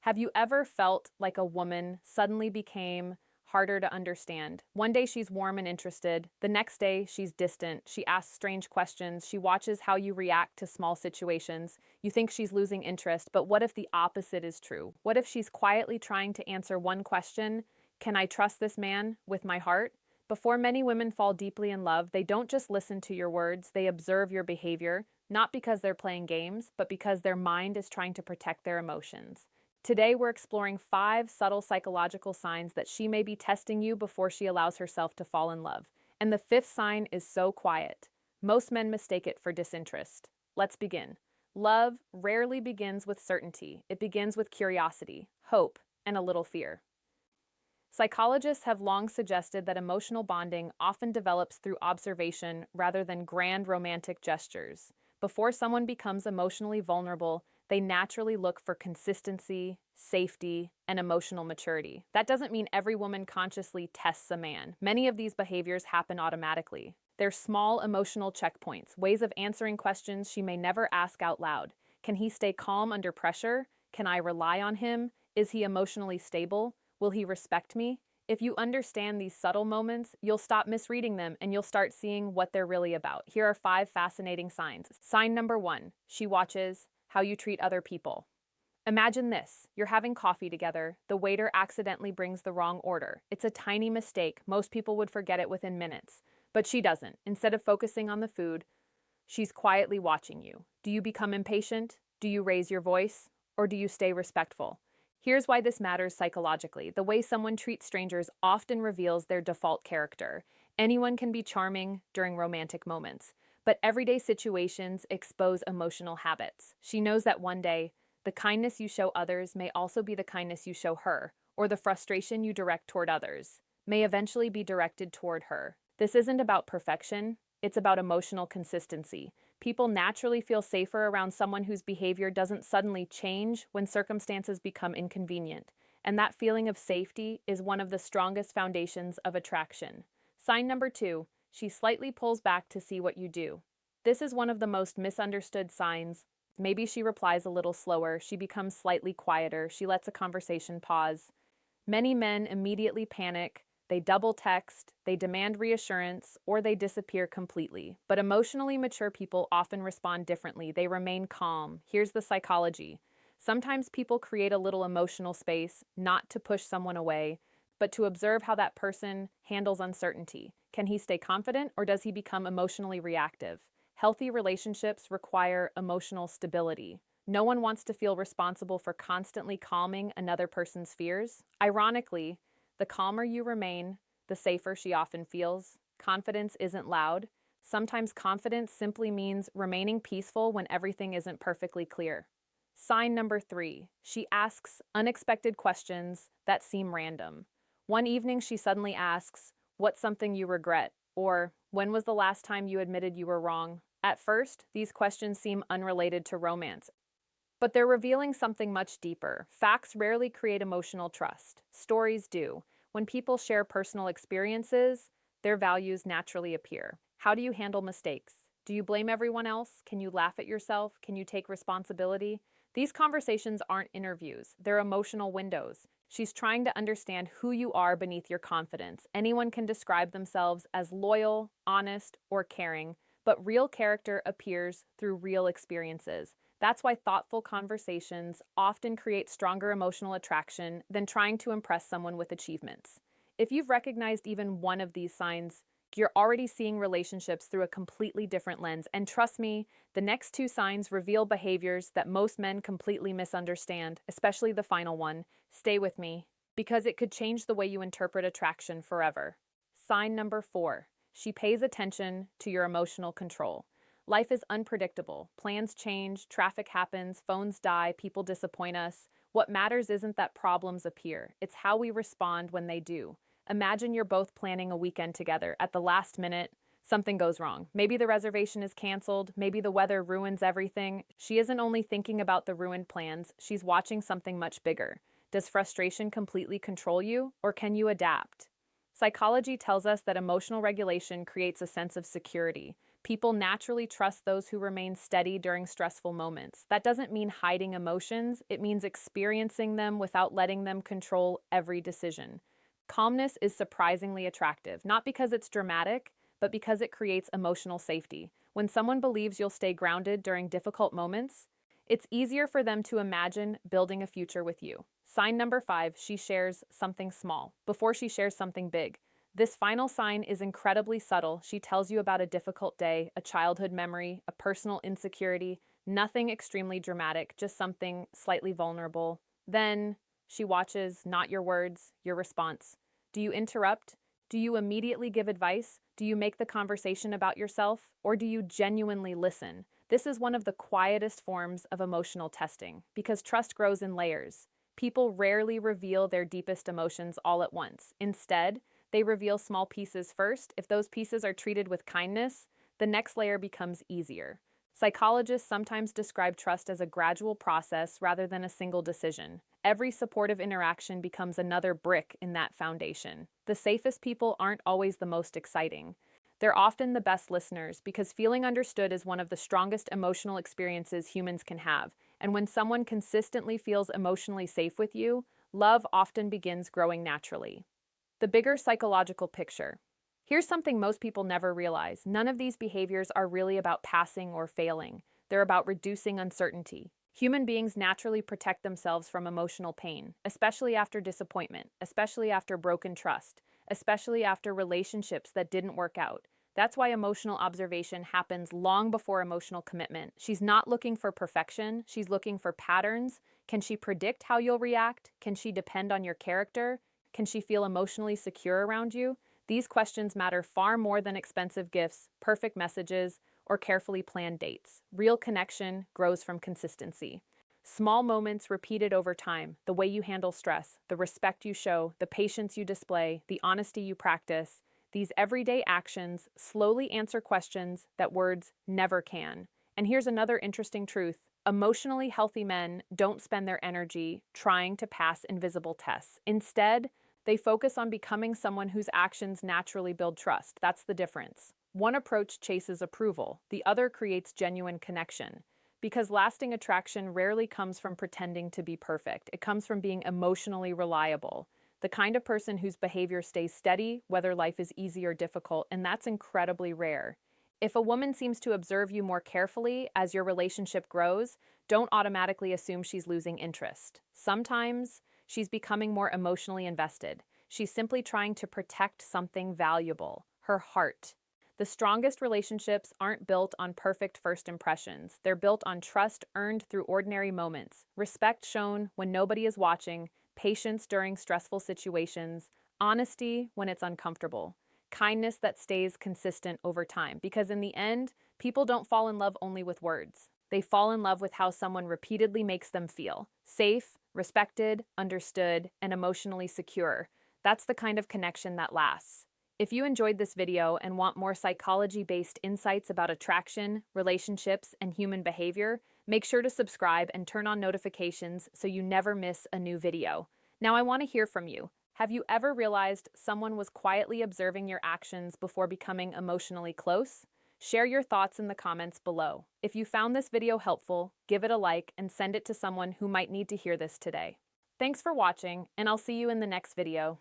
Have you ever felt like a woman suddenly became harder to understand? One day she's warm and interested, the next day she's distant, she asks strange questions, she watches how you react to small situations. You think she's losing interest, but what if the opposite is true? What if she's quietly trying to answer one question: can I trust this man with my heart? Before many women fall deeply in love, they don't just listen to your words, they observe your behavior, not because they're playing games, but because their mind is trying to protect their emotions. Today, we're exploring 5 subtle psychological signs that she may be testing you before she allows herself to fall in love. And the 5th sign is so quiet. Most men mistake it for disinterest. Let's begin. Love rarely begins with certainty. It begins with curiosity, hope, and a little fear. Psychologists have long suggested that emotional bonding often develops through observation rather than grand romantic gestures. Before someone becomes emotionally vulnerable, they naturally look for consistency, safety, and emotional maturity. That doesn't mean every woman consciously tests a man. Many of these behaviors happen automatically. They're small emotional checkpoints, ways of answering questions she may never ask out loud. Can he stay calm under pressure? Can I rely on him? Is he emotionally stable? Will he respect me? If you understand these subtle moments, you'll stop misreading them and you'll start seeing what they're really about. Here are 5 fascinating signs. Sign number 1, she watches how you treat other people. Imagine this: you're having coffee together, the waiter accidentally brings the wrong order. It's a tiny mistake, most people would forget it within minutes. But she doesn't. Instead of focusing on the food, she's quietly watching you. Do you become impatient? Do you raise your voice? Or do you stay respectful? Here's why this matters psychologically. The way someone treats strangers often reveals their default character. Anyone can be charming during romantic moments, but everyday situations expose emotional habits. She knows that one day, the kindness you show others may also be the kindness you show her, or the frustration you direct toward others may eventually be directed toward her. This isn't about perfection, it's about emotional consistency. People naturally feel safer around someone whose behavior doesn't suddenly change when circumstances become inconvenient. And that feeling of safety is one of the strongest foundations of attraction. Sign number 2, she slightly pulls back to see what you do. This is one of the most misunderstood signs. Maybe she replies a little slower, she becomes slightly quieter, she lets a conversation pause. Many men immediately panic. They double text, they demand reassurance, or they disappear completely. But emotionally mature people often respond differently. They remain calm. Here's the psychology. Sometimes people create a little emotional space, not to push someone away, but to observe how that person handles uncertainty. Can he stay confident, or does he become emotionally reactive? Healthy relationships require emotional stability. No one wants to feel responsible for constantly calming another person's fears. Ironically, the calmer you remain, the safer she often feels. Confidence isn't loud. Sometimes confidence simply means remaining peaceful when everything isn't perfectly clear. Sign number 3, she asks unexpected questions that seem random. One evening she suddenly asks, "What's something you regret?" Or, "When was the last time you admitted you were wrong?" At first, these questions seem unrelated to romance, but they're revealing something much deeper. Facts rarely create emotional trust. Stories do. When people share personal experiences, their values naturally appear. How do you handle mistakes? Do you blame everyone else? Can you laugh at yourself? Can you take responsibility? These conversations aren't interviews, they're emotional windows. She's trying to understand who you are beneath your confidence. Anyone can describe themselves as loyal, honest, or caring, but real character appears through real experiences. That's why thoughtful conversations often create stronger emotional attraction than trying to impress someone with achievements. If you've recognized even one of these signs, you're already seeing relationships through a completely different lens. And trust me, the next 2 signs reveal behaviors that most men completely misunderstand, especially the final one. Stay with me, because it could change the way you interpret attraction forever. Sign number 4, she pays attention to your emotional control. Life is unpredictable. Plans change, traffic happens, phones die, people disappoint us. What matters isn't that problems appear, it's how we respond when they do. Imagine you're both planning a weekend together. At the last minute, something goes wrong. Maybe the reservation is canceled, maybe the weather ruins everything. She isn't only thinking about the ruined plans, she's watching something much bigger. Does frustration completely control you, or can you adapt? Psychology tells us that emotional regulation creates a sense of security. People naturally trust those who remain steady during stressful moments. That doesn't mean hiding emotions, it means experiencing them without letting them control every decision. Calmness is surprisingly attractive, not because it's dramatic, but because it creates emotional safety. When someone believes you'll stay grounded during difficult moments, it's easier for them to imagine building a future with you. Sign number 5, she shares something small before she shares something big. This final sign is incredibly subtle. She tells you about a difficult day, a childhood memory, a personal insecurity, nothing extremely dramatic, just something slightly vulnerable. Then she watches, not your words, your response. Do you interrupt? Do you immediately give advice? Do you make the conversation about yourself? Or do you genuinely listen? This is one of the quietest forms of emotional testing because trust grows in layers. People rarely reveal their deepest emotions all at once. Instead, they reveal small pieces first. If those pieces are treated with kindness, the next layer becomes easier. Psychologists sometimes describe trust as a gradual process rather than a single decision. Every supportive interaction becomes another brick in that foundation. The safest people aren't always the most exciting. They're often the best listeners because feeling understood is one of the strongest emotional experiences humans can have. And when someone consistently feels emotionally safe with you, love often begins growing naturally. The bigger psychological picture. Here's something most people never realize. None of these behaviors are really about passing or failing. They're about reducing uncertainty. Human beings naturally protect themselves from emotional pain, especially after disappointment, especially after broken trust, especially after relationships that didn't work out. That's why emotional observation happens long before emotional commitment. She's not looking for perfection, she's looking for patterns. Can she predict how you'll react? Can she depend on your character? Can she feel emotionally secure around you? These questions matter far more than expensive gifts, perfect messages, or carefully planned dates. Real connection grows from consistency. Small moments repeated over time, the way you handle stress, the respect you show, the patience you display, the honesty you practice, these everyday actions slowly answer questions that words never can. And here's another interesting truth. Emotionally healthy men don't spend their energy trying to pass invisible tests. Instead, they focus on becoming someone whose actions naturally build trust. That's the difference. One approach chases approval, the other creates genuine connection. Because lasting attraction rarely comes from pretending to be perfect. It comes from being emotionally reliable. The kind of person whose behavior stays steady, whether life is easy or difficult, and that's incredibly rare. If a woman seems to observe you more carefully as your relationship grows, don't automatically assume she's losing interest. Sometimes, she's becoming more emotionally invested. She's simply trying to protect something valuable, her heart. The strongest relationships aren't built on perfect first impressions. They're built on trust earned through ordinary moments, respect shown when nobody is watching, patience during stressful situations, honesty when it's uncomfortable, kindness that stays consistent over time. Because in the end, people don't fall in love only with words. They fall in love with how someone repeatedly makes them feel safe, respected, understood, and emotionally secure. That's the kind of connection that lasts. If you enjoyed this video and want more psychology-based insights about attraction, relationships, and human behavior, make sure to subscribe and turn on notifications so you never miss a new video. Now I want to hear from you. Have you ever realized someone was quietly observing your actions before becoming emotionally close? Share your thoughts in the comments below. If you found this video helpful, give it a like and send it to someone who might need to hear this today. Thanks for watching, and I'll see you in the next video.